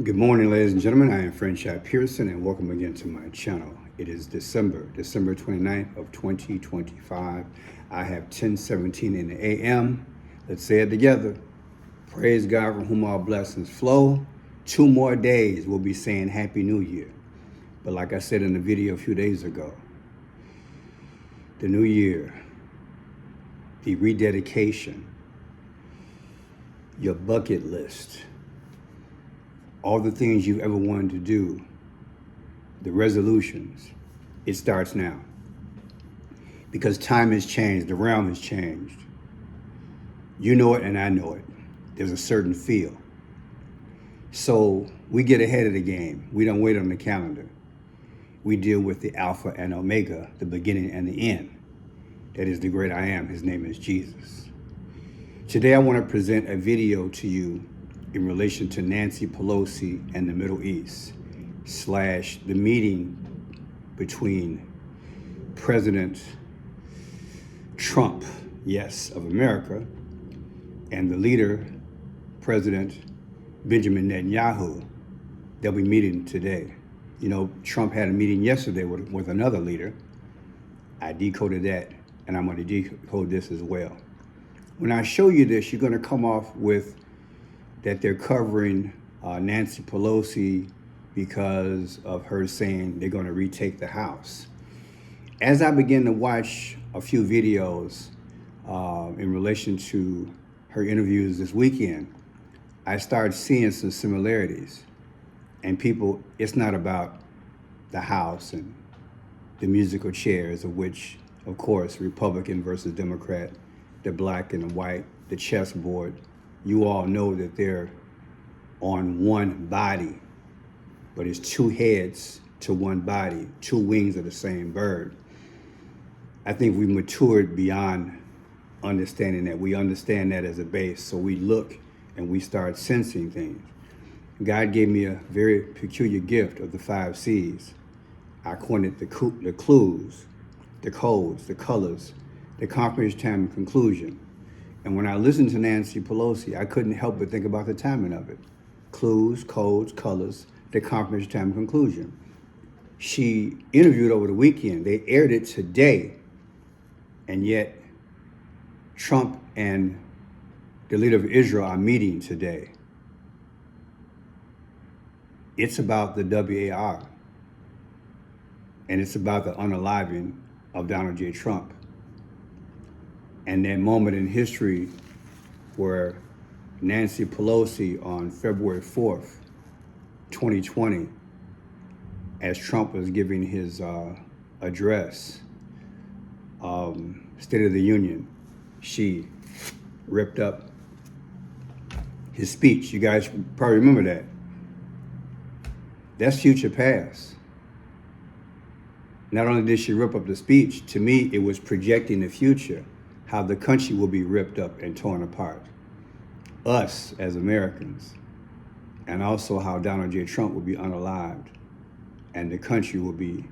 Good morning, ladies and gentlemen. I am Franchise Pearson, and welcome again to my channel. It is December 29th of 2025. I have 10:17 in the a.m. Let's say it together. Praise God from whom all blessings flow. 2 more days we'll be saying Happy New Year. But like I said in the video a few days ago, the new year, the rededication, your bucket list, all the things you've ever wanted to do, the resolutions, it starts now. Because time has changed, the realm has changed. You know it and I know it. There's a certain feel. So we get ahead of the game. We don't wait on the calendar. We deal with the Alpha and Omega, the beginning and the end. That is the great I am. His name is Jesus. Today I want to present a video to you in relation to Nancy Pelosi and the Middle East / the meeting between President Trump, yes, of America, and the leader, President Benjamin Netanyahu. They'll be meeting today. You know, Trump had a meeting yesterday with another leader. I decoded that, and I'm going to decode this as well. When I show you this, you're going to come off with that they're covering Nancy Pelosi because of her saying they're going to retake the House. As I began to watch a few videos in relation to her interviews this weekend, I started seeing some similarities. And people, it's not about the House and the musical chairs, of which, of course, Republican versus Democrat, the black and the white, the chessboard. You all know that they're on one body, but it's two heads to one body, two wings of the same bird. I think we've matured beyond understanding that. We understand that as a base, so we look and we start sensing things. God gave me a very peculiar gift of the 5 C's. I coined it the clues, the codes, the colors, the comprehension, time, and conclusion. And when I listened to Nancy Pelosi, I couldn't help but think about the timing of it. Clues, codes, colors, the comprehension, time, and conclusion. She interviewed over the weekend. They aired it today. And yet, Trump and the leader of Israel are meeting today. It's about the WAR. And it's about the unaliving of Donald J. Trump. And that moment in history where Nancy Pelosi on February 4th, 2020, as Trump was giving his address, State of the Union, she ripped up his speech. You guys probably remember that. That's future past. Not only did she rip up the speech, to me, it was projecting the future, how the country will be ripped up and torn apart. Us as Americans. And also how Donald J. Trump will be unalived and the country will be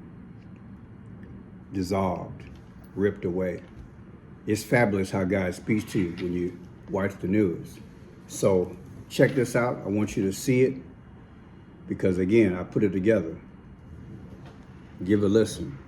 dissolved, ripped away. It's fabulous how God speaks to you when you watch the news. So check this out. I want you to see it because, again, I put it together. Give a listen.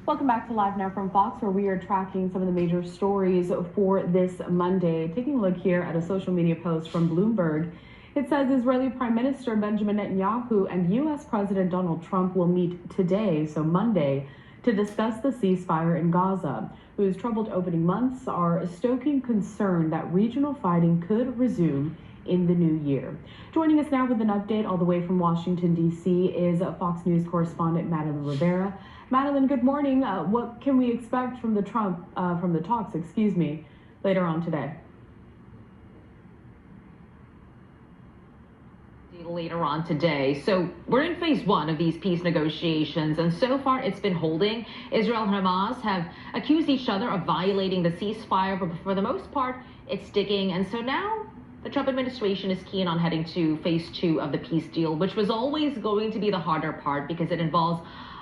Welcome back to Live Now from Fox, where we are tracking some of the major stories for this Monday. Taking a look here at a social media post from Bloomberg. It says Israeli Prime Minister Benjamin Netanyahu and U.S. President Donald Trump will meet today, so Monday, to discuss the ceasefire in Gaza, whose troubled opening months are stoking concern that regional fighting could resume in the new year. Joining us now with an update all the way from Washington, D.C. is Fox News correspondent Madeline Rivera. Madeline, good morning. What can we expect from the talks, later on today? Later on today. So we're in phase 1 of these peace negotiations, and so far it's been holding. Israel and Hamas have accused each other of violating the ceasefire, but for the most part, it's sticking. And so now the Trump administration is keen on heading to phase 2 of the peace deal, which was always going to be the harder part because it involves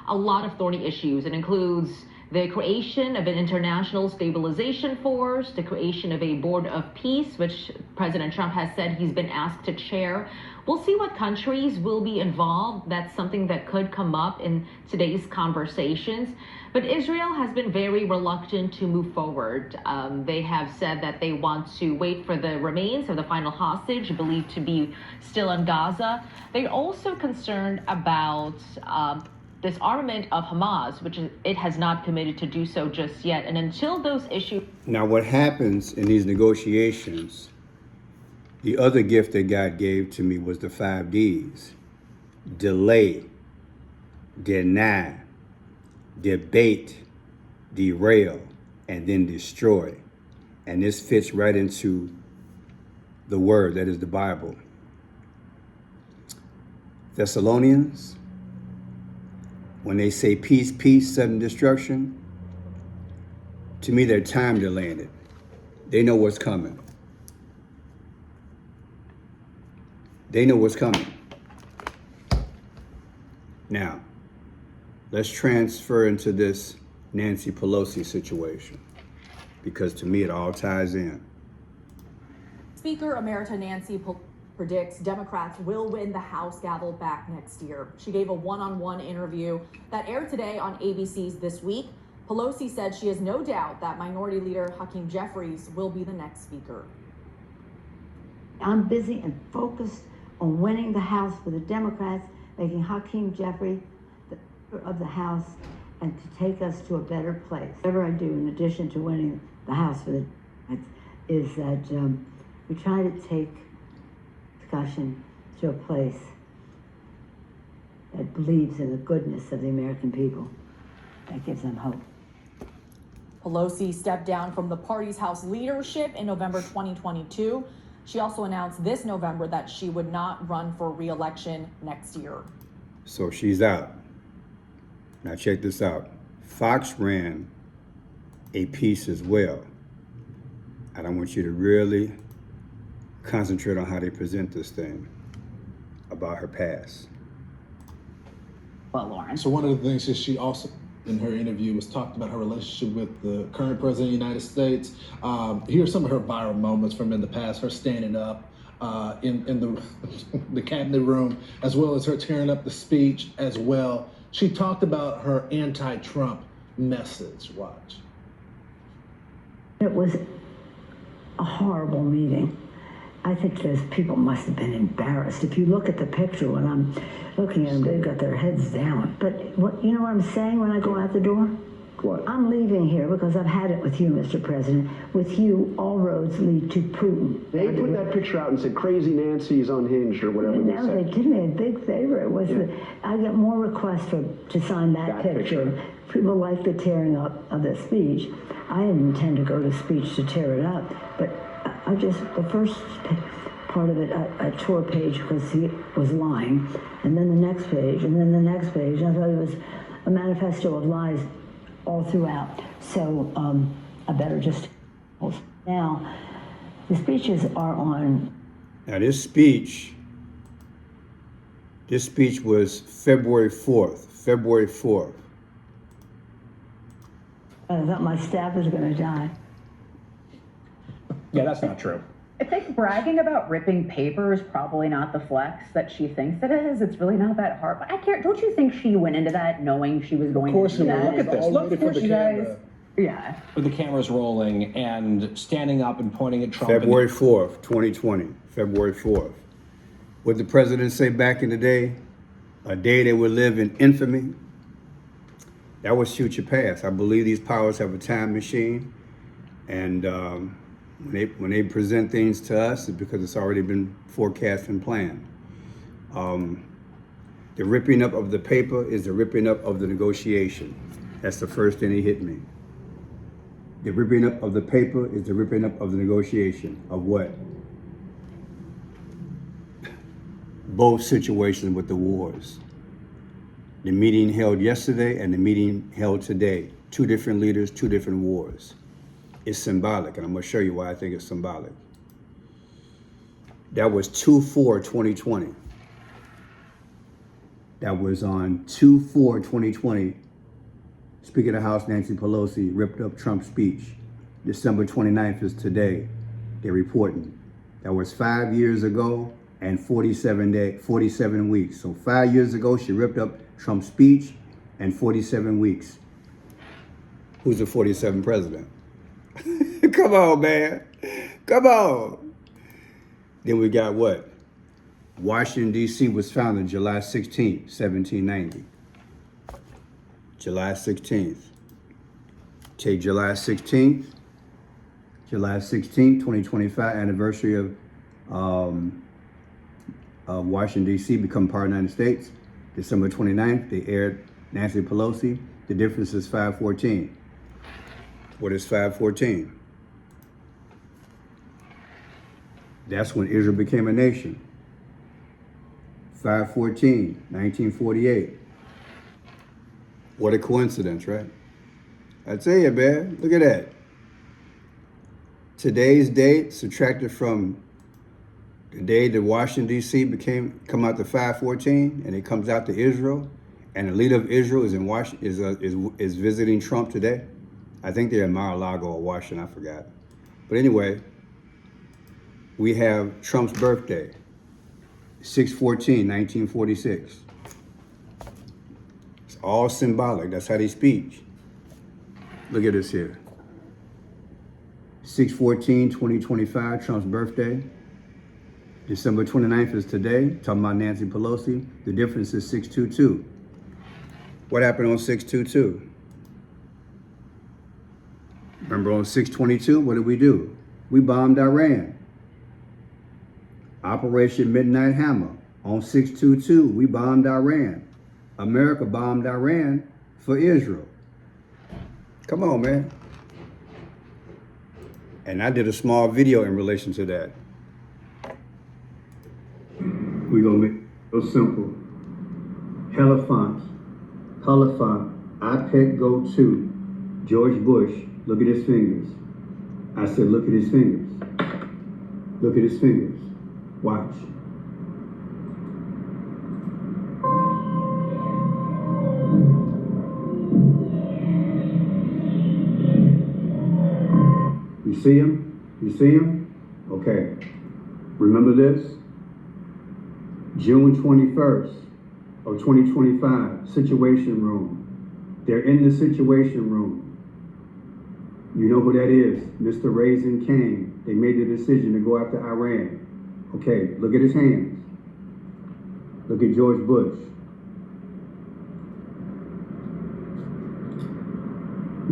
a lot of thorny issues. It includes the creation of an international stabilization force, the creation of a board of peace, which President Trump has said he's been asked to chair. We'll see what countries will be involved. That's something that could come up in today's conversations. But Israel has been very reluctant to move forward. They have said that they want to wait for the remains of the final hostage, believed to be still in Gaza. They're also concerned about disarmament of Hamas, which it has not committed to do so just yet. And until those issues... Now, what happens in these negotiations, the other gift that God gave to me was the 5 Ds. Delay, deny, debate, derail, and then destroy. And this fits right into the word that is the Bible. Thessalonians, when they say peace, peace, sudden destruction, to me they're time delaying it. They know what's coming. They know what's coming. Now, let's transfer into this Nancy Pelosi situation, because to me it all ties in. Speaker Emerita Nancy Pelosi predicts Democrats will win the House gavel back next year. She gave a one-on-one interview that aired today on ABC's This Week. Pelosi said she has no doubt that Minority Leader Hakeem Jeffries will be the next speaker. I'm busy and focused on winning the House for the Democrats, making Hakeem Jeffries the Speaker of the House, and to take us to a better place. Whatever I do, in addition to winning the House for the Democrats, is that we try to take discussion to a place that believes in the goodness of the American people. That gives them hope. Pelosi stepped down from the party's House leadership in November 2022. She also announced this November that she would not run for re-election next year. So she's out. Now check this out. Fox ran a piece as well. And I want you to really concentrate on how they present this thing about her past. Well, Lauren. So one of the things that she also, in her interview, was talked about her relationship with the current president of the United States. Here's some of her viral moments from in the past, her standing up in the cabinet room, as well as her tearing up the speech as well. She talked about her anti-Trump message. Watch. It was a horrible meeting. I think those people must have been embarrassed. If you look at the picture, when I'm looking at them, they've got their heads down. But you know what I'm saying when I go out the door? What? I'm leaving here because I've had it with you, Mr. President. With you, all roads lead to Putin. They put that picture out and said, "Crazy Nancy's unhinged," or whatever they No, said. they did me a big favor. It was I got more requests to sign that picture. People like the tearing up of the speech. I didn't intend to go to speech to tear it up, but I just, the first part of it, I tore a page because he was lying, and then the next page, and then the next page. I thought it was a manifesto of lies all throughout. So I better just, now, the speeches are on. Now this speech was February 4th. I thought my staff was going to die. Yeah, that's not true. I think bragging about ripping paper is probably not the flex that she thinks it is. It's really not that hard. But I can't. Don't you think she went into that knowing she was going to do that? Look at this. Look at the camera. Yeah. With the cameras rolling and standing up and pointing at Trump. February 4th, 2020. February 4th. What did the president say back in the day? A day that would live in infamy. That was future past. I believe these powers have a time machine, and when they present things to us, it's because it's already been forecast and planned. The ripping up of the paper is the ripping up of the negotiation. That's the first thing that hit me. The ripping up of the paper is the ripping up of the negotiation. Of what? Both situations with the wars. The meeting held yesterday and the meeting held today. Two different leaders, two different wars. It's symbolic, and I'm going to show you why I think it's symbolic. That was 2/4/2020. That was on 2/4/2020, Speaker of the House Nancy Pelosi ripped up Trump's speech. December 29th is today. They're reporting. That was 5 years ago and 47 weeks. So 5 years ago, she ripped up Trump's speech and 47 weeks. Who's the 47th president? Come on, man. Come on. Then we got what? Washington, D.C. was founded July 16th, 1790. July 16th. Take July 16th, 2025, anniversary of Washington, D.C. become part of the United States. December 29th, they aired Nancy Pelosi. The difference is 5/14. What is 5/14? That's when Israel became a nation. 5/14, 1948. What a coincidence, right? I tell you, man, look at that. Today's date subtracted from the day that Washington, D.C. come out to 5/14, and it comes out to Israel, and the leader of Israel is in Washington, is visiting Trump today. I think they're in Mar-a-Lago or Washington, I forgot. But anyway, we have Trump's birthday, 6/14, 1946. It's all symbolic. That's how they speak. Look at this here. 6/14, 2025, Trump's birthday. December 29th is today. Talking about Nancy Pelosi. The difference is 6/22. What happened on 6/22? Remember on 6/22, what did we do? We bombed Iran. Operation Midnight Hammer. On 6/22, we bombed Iran. America bombed Iran for Israel. Come on, man. And I did a small video in relation to that. We're going to make it so simple. Helafont, iPad Go 2, George Bush, look at his fingers. I said, look at his fingers. Look at his fingers. Watch. You see him? You see him? Okay. Remember this? June 21st of 2025, Situation Room. They're in the Situation Room. You know who that is? Mr. Raisin Kane. They made the decision to go after Iran. Okay, look at his hands. Look at George Bush.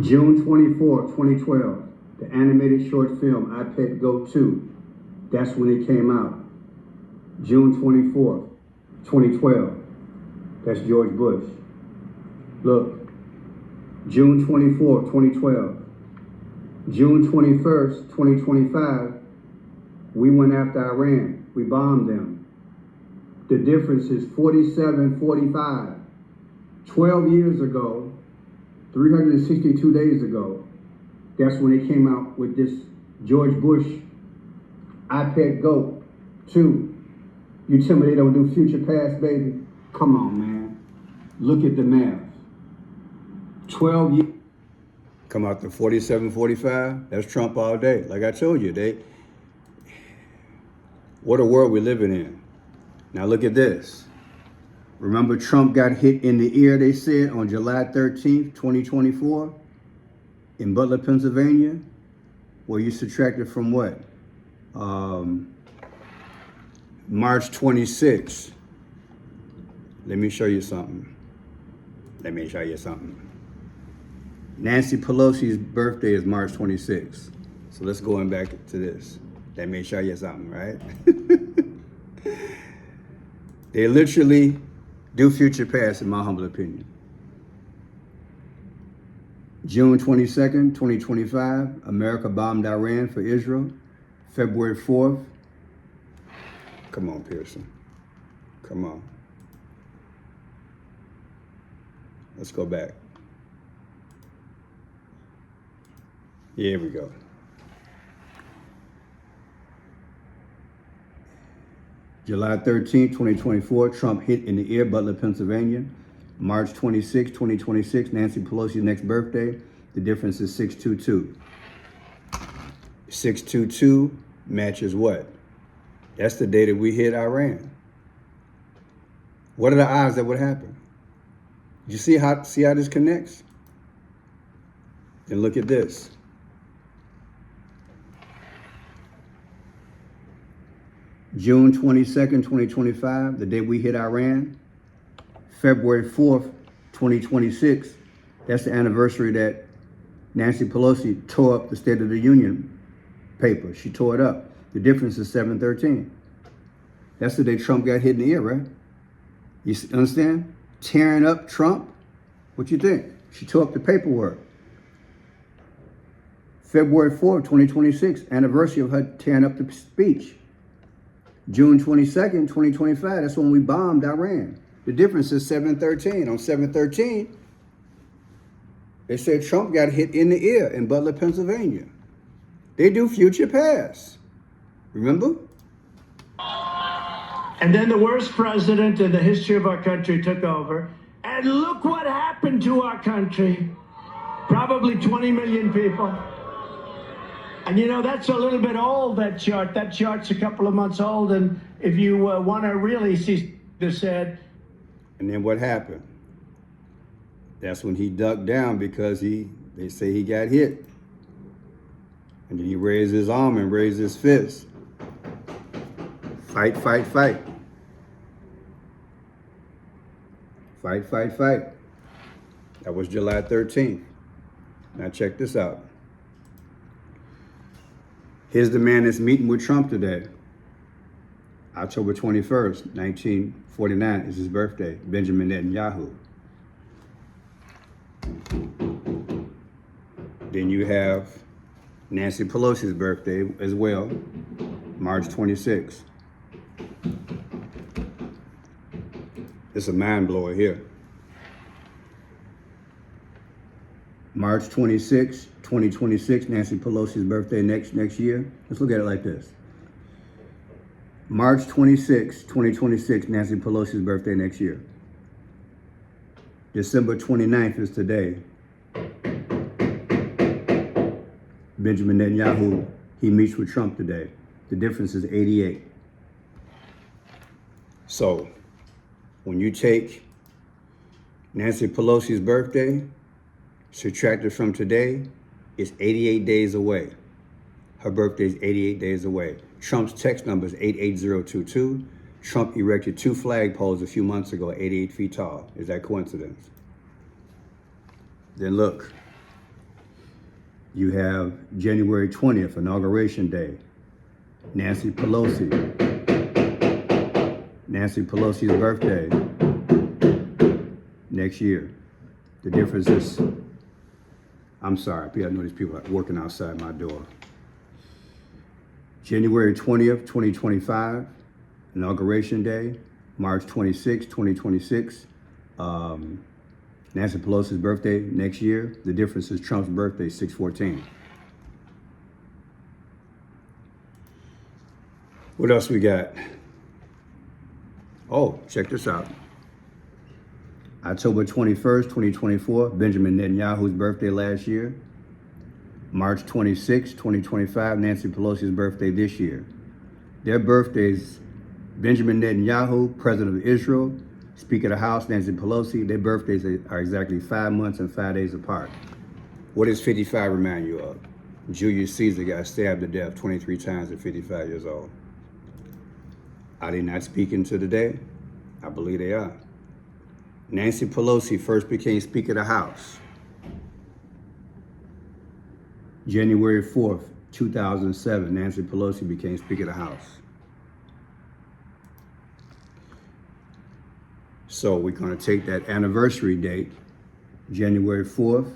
June 24, 2012, the animated short film, iPad Go 2. That's when it came out. June 24th, 2012. That's George Bush. Look, June 24th, 2012. June 21st, 2025, we went after Iran. We bombed them. The difference is 47-45. 12 years ago, 362 days ago, that's when they came out with this George Bush iPad Go 2. You tell me they don't do future past, baby? Come on, man. Look at the math. 12 years. Come out to 47-45. That's Trump all day. Like I told you, what a world we're living in. Now look at this. Remember Trump got hit in the ear, they said, on July 13th, 2024 in Butler, Pennsylvania, where you subtracted from what? March 26th. Let me show you something. Nancy Pelosi's birthday is March 26th. So let's go on back to this. Let me show you something, right? They literally do future past, in my humble opinion. June 22nd, 2025, America bombed Iran for Israel. February 4th. Come on, Pearson. Come on. Let's go back. Here we go. July 13th, 2024, Trump hit in the ear, Butler, Pennsylvania. March 26, 2026, Nancy Pelosi's next birthday. The difference is 622. 622 matches what? That's the day that we hit Iran. What are the odds that would happen? You see how this connects? And look at this. June 22nd, 2025, the day we hit Iran. February 4th, 2026, that's the anniversary that Nancy Pelosi tore up the State of the Union paper. She tore it up. The difference is 7/13. That's the day Trump got hit in the ear, right? You understand? Tearing up Trump. What you think? She tore up the paperwork. February 4th, 2026, anniversary of her tearing up the speech. June 22nd, 2025, that's when we bombed Iran. The difference is 7/13. On 7/13, they said Trump got hit in the ear in Butler, Pennsylvania. They do future past. Remember? And then the worst president in the history of our country took over. And look what happened to our country. Probably 20 million people. And you know, that's a little bit old, that chart. That chart's a couple of months old. And if you want to really see this said. And then what happened? That's when he ducked down because they say he got hit. And then he raised his arm and raised his fist. Fight, fight, fight. Fight, fight, fight. That was July 13th. Now check this out. Here's the man that's meeting with Trump today. October 21st, 1949 is his birthday, Benjamin Netanyahu. Then you have Nancy Pelosi's birthday as well, March 26th. It's a mind blower here. March 26, 2026, Nancy Pelosi's birthday next year. Let's look at it like this. March 26, 2026, Nancy Pelosi's birthday next year. December 29th is today. Benjamin Netanyahu, he meets with Trump today. The difference is 88. So, when you take Nancy Pelosi's birthday, subtract it from today, it's 88 days away. Her birthday is 88 days away. Trump's text number is 88022. Trump erected 2 flagpoles a few months ago, 88 feet tall. Is that coincidence? Then look, you have January 20th, Inauguration Day. Nancy Pelosi. Nancy Pelosi's birthday next year. The difference is, I'm sorry, I know these people are working outside my door. January 20th, 2025, Inauguration Day. March 26, 2026, Nancy Pelosi's birthday next year. The difference is Trump's birthday, 6/14. What else we got? Oh, check this out. October 21st, 2024, Benjamin Netanyahu's birthday last year. March 26, 2025, Nancy Pelosi's birthday this year. Their birthdays, Benjamin Netanyahu, President of Israel, Speaker of the House, Nancy Pelosi, their birthdays are exactly 5 months and 5 days apart. What does 55 remind you of? Julius Caesar got stabbed to death 23 times at 55 years old. Are they not speaking to the day? I believe they are. Nancy Pelosi first became Speaker of the House January 4th, 2007. Nancy Pelosi became Speaker of the House. So we're going to take that anniversary date, January 4th,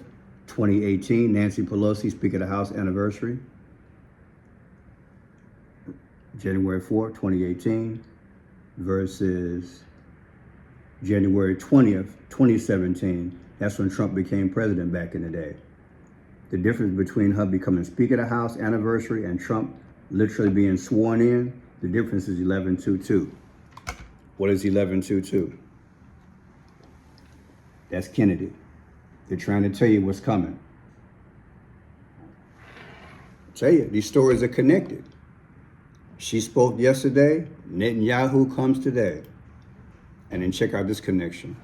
2018, Nancy Pelosi, Speaker of the House anniversary. January 4th, 2018 versus January 20th, 2017. That's when Trump became president back in the day. The difference between her becoming Speaker of the House anniversary and Trump literally being sworn in, the difference is 11/22. What is 11/22? That's Kennedy. They're trying to tell you what's coming. Tell you, these stories are connected. She spoke yesterday, Netanyahu comes today. And then check out this connection.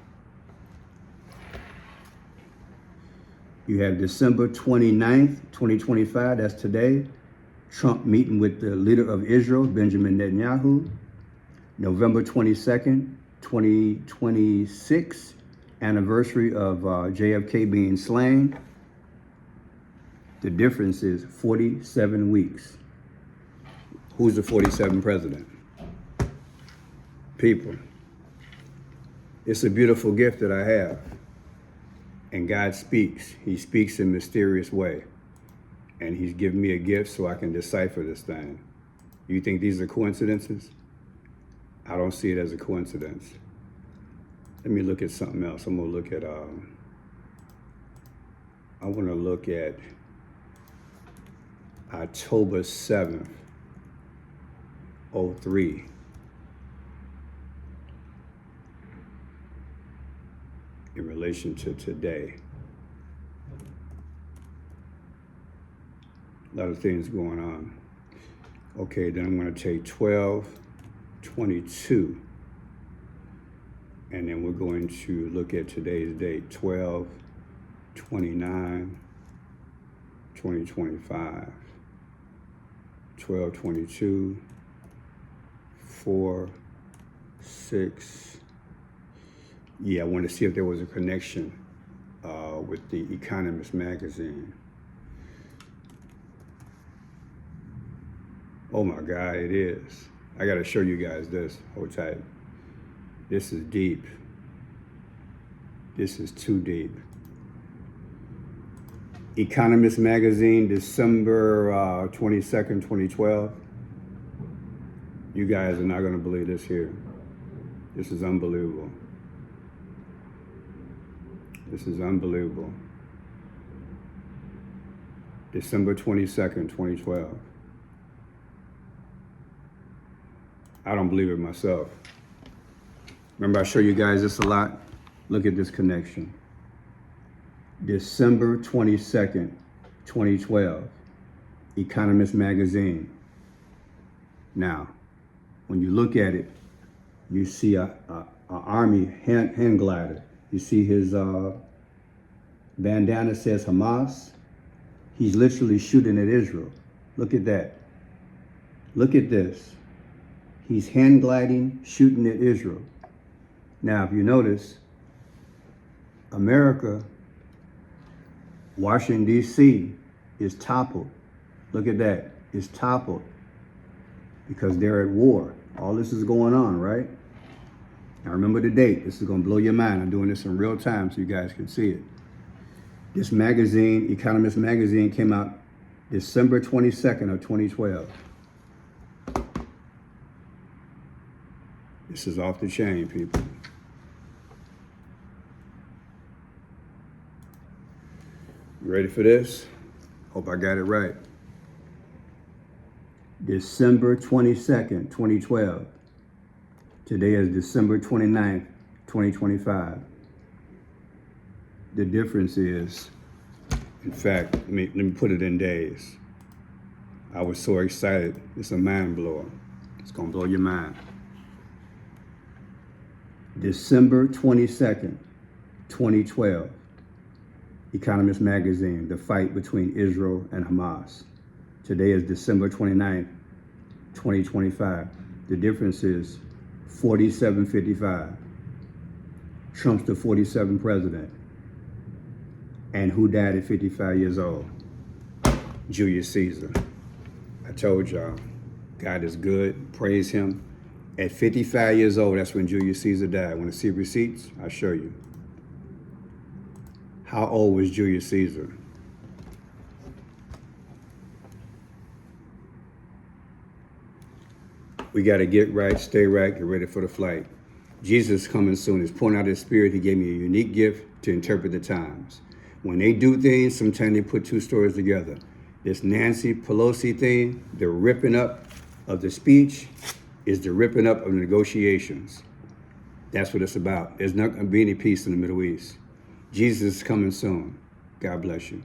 You have December 29th, 2025, that's today. Trump meeting with the leader of Israel, Benjamin Netanyahu. November 22nd, 2026, anniversary of JFK being slain. The difference is 47 weeks. Who's the 47th president? People. It's a beautiful gift that I have. And God speaks. He speaks in a mysterious way. And he's given me a gift so I can decipher this thing. You think these are coincidences? I don't see it as a coincidence. Let me look at something else. I'm gonna look at, I wanna look at October 7th, 03. In relation to today. A lot of things going on. Okay, then I'm going to take 12/22, and then we're going to look at today's date, 12/29/2025. 12/22, 4, 6. Yeah, I wanted to see if there was a connection with the Economist magazine. Oh my God, it is. I gotta show you guys this. Hold tight. This is deep. This is too deep. Economist magazine, December 22nd, 2012. You guys are not gonna believe this here. This is unbelievable. This is unbelievable. December 22nd, 2012. I don't believe it myself. Remember I show you guys this a lot? Look at this connection. December 22nd, 2012. Economist magazine. Now, when you look at it, you see a army hand glider. You see his bandana says Hamas. He's literally shooting at Israel. Look at that. Look at this. He's hand gliding, shooting at Israel. Now, if you notice, America, Washington, D.C. is toppled. Look at that. It's toppled because they're at war. All this is going on, right? Now remember the date. This is going to blow your mind. I'm doing this in real time so you guys can see it. This magazine, Economist magazine, came out December 22nd of 2012. This is off the chain, people. You ready for this? Hope I got it right. December 22nd, 2012. Today is December 29th, 2025. The difference is, in fact, let me put it in days. I was so excited. It's a mind blower. It's gonna blow your mind. December 22nd, 2012. Economist magazine, the fight between Israel and Hamas. Today is December 29th, 2025. The difference is 47:55. Trump's the 47th president. And who died at 55 years old? Julius Caesar. I told y'all, God is good, praise him. At 55 years old, that's when Julius Caesar died. Want to see receipts? I'll show you. How old was Julius Caesar? We got to get right, stay right, get ready for the flight. Jesus is coming soon. He's pouring out his spirit. He gave me a unique gift to interpret the times. When they do things, sometimes they put two stories together. This Nancy Pelosi thing, the ripping up of the speech, is the ripping up of the negotiations. That's what it's about. There's not going to be any peace in the Middle East. Jesus is coming soon. God bless you.